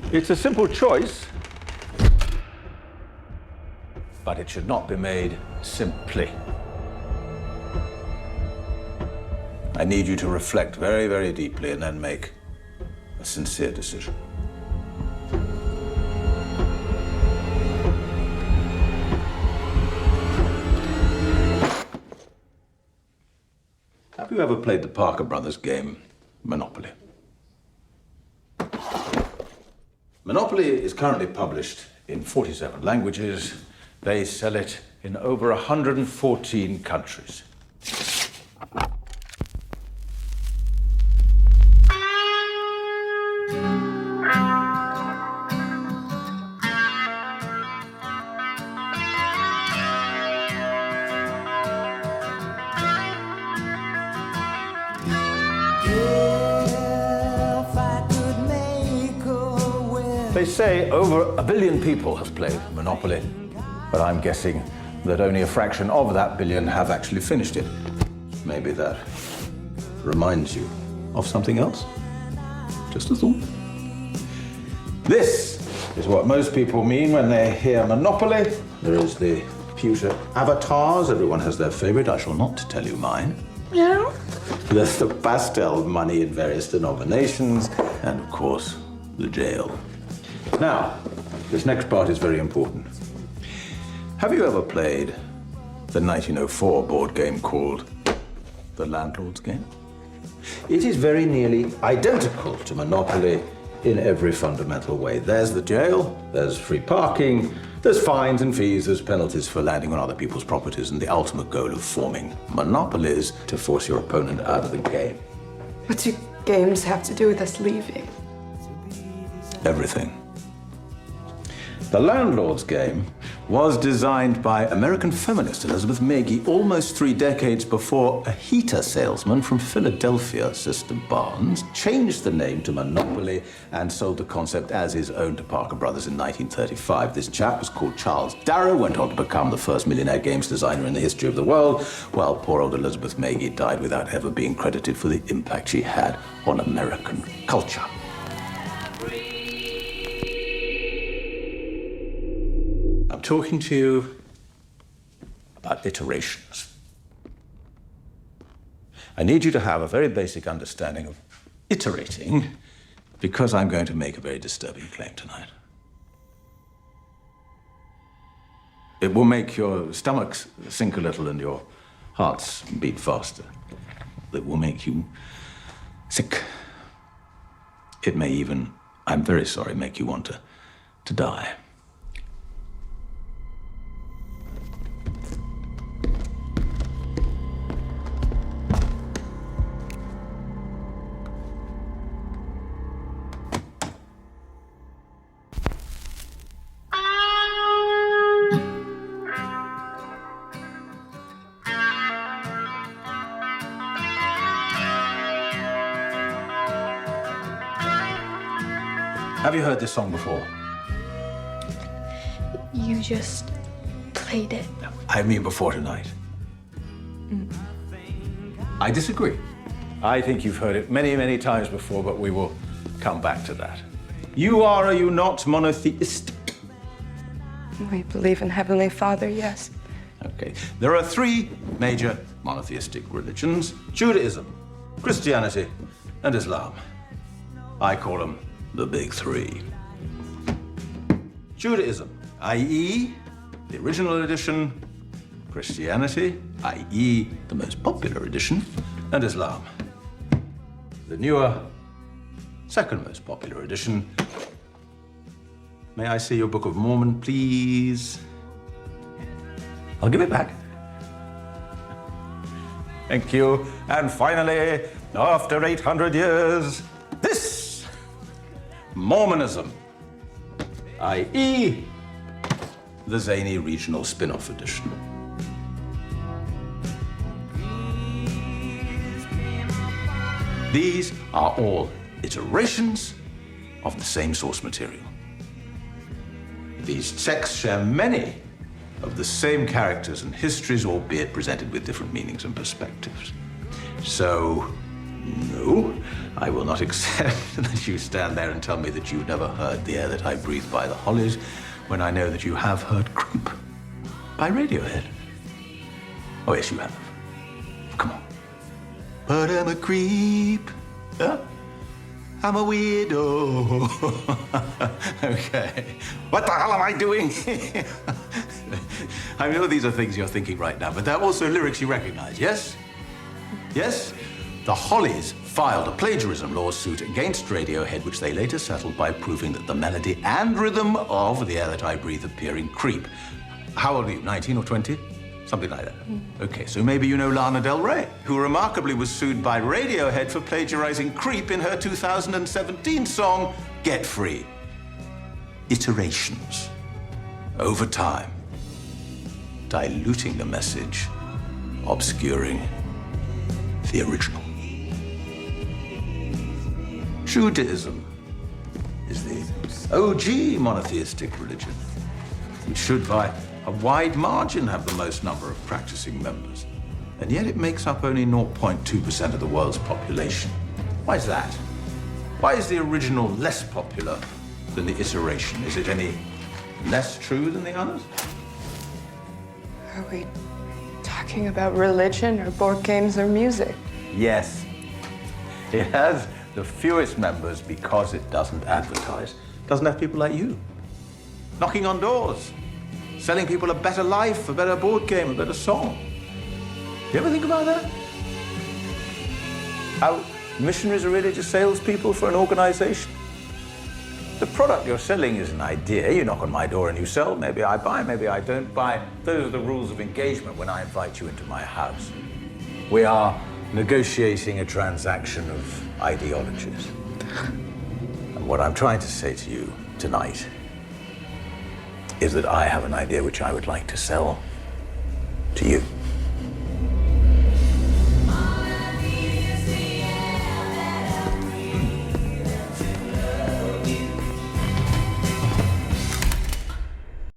It's a simple choice, but it should not be made simply. I need you to reflect very, very deeply and then make a sincere decision. Have you ever played the Parker Brothers game, Monopoly? Monopoly is currently published in 47 languages. They sell it in over 114 countries. They say over 1 billion people have played Monopoly, but I'm guessing that only a fraction of that billion have actually finished it. Maybe that reminds you of something else? Just a thought. This is what most people mean when they hear Monopoly. There is the computer avatars. Everyone has their favorite. I shall not tell you mine. Yeah. There's the pastel money in various denominations, and of course, the jail. Now, this next part is very important. Have you ever played the 1904 board game called The Landlord's Game? It is very nearly identical to Monopoly in every fundamental way. There's the jail, there's free parking, there's fines and fees, there's penalties for landing on other people's properties, and the ultimate goal of forming Monopoly is to force your opponent out of the game. What do games have to do with us leaving? Everything. The Landlord's Game was designed by American feminist Elizabeth Maggie almost 3 decades before a heater salesman from Philadelphia, Sister Barnes, changed the name to Monopoly and sold the concept as his own to Parker Brothers in 1935. This chap was called Charles Darrow, went on to become the first millionaire games designer in the history of the world, while poor old Elizabeth Maggie died without ever being credited for the impact she had on American culture. I'm talking to you about iterations. I need you to have a very basic understanding of iterating because I'm going to make a very disturbing claim tonight. It will make your stomachs sink a little and your hearts beat faster. It will make you sick. It may even, I'm very sorry, make you want to die. Have you heard this song before? You just played it. I mean before tonight. I disagree. I think you've heard it many, many times before, but we will come back to that. You are you not, monotheistic? We believe in Heavenly Father, yes. Okay. There are 3 major monotheistic religions: Judaism, Christianity, and Islam. I call them the big 3. Judaism, i.e., the original edition, Christianity, i.e., the most popular edition, and Islam, the newer, second most popular edition. May I see your Book of Mormon, please? I'll give it back. Thank you. And finally, after 800 years, this Mormonism, i.e., the zany regional spin-off edition. These are all iterations of the same source material. These texts share many of the same characters and histories, albeit presented with different meanings and perspectives. So, No, I will not accept that you stand there and tell me that you never heard The Air That I Breathe by the Hollies, when I know that you have heard Creep by Radiohead. Oh, yes, you have. Come on. But I'm a creep. Huh? I'm a weirdo. Okay. What the hell am I doing? I know these are things you're thinking right now, but they're also lyrics you recognize, yes? Yes? The Hollies filed a plagiarism lawsuit against Radiohead, which they later settled by proving that the melody and rhythm of The Air That I Breathe appear in Creep. How old are you, 19 or 20? Something like that. Okay, so maybe you know Lana Del Rey, who remarkably was sued by Radiohead for plagiarizing Creep in her 2017 song, Get Free. Iterations. Over time. Diluting the message, obscuring the original. Judaism is the OG monotheistic religion. It should, by a wide margin, have the most number of practicing members. And yet it makes up only 0.2% of the world's population. Why is that? Why is the original less popular than the iteration? Is it any less true than the others? Are we talking about religion or board games or music? Yes. It has the fewest members because it doesn't advertise. It doesn't have people like you knocking on doors, selling people a better life, a better board game, a better song. You ever think about that? How missionaries are really just salespeople for an organization? The product you're selling is an idea. You knock on my door and you sell. Maybe I buy, maybe I don't buy. Those are the rules of engagement when I invite you into my house. We are negotiating a transaction of ideologies. And what I'm trying to say to you tonight is that I have an idea which I would like to sell to you.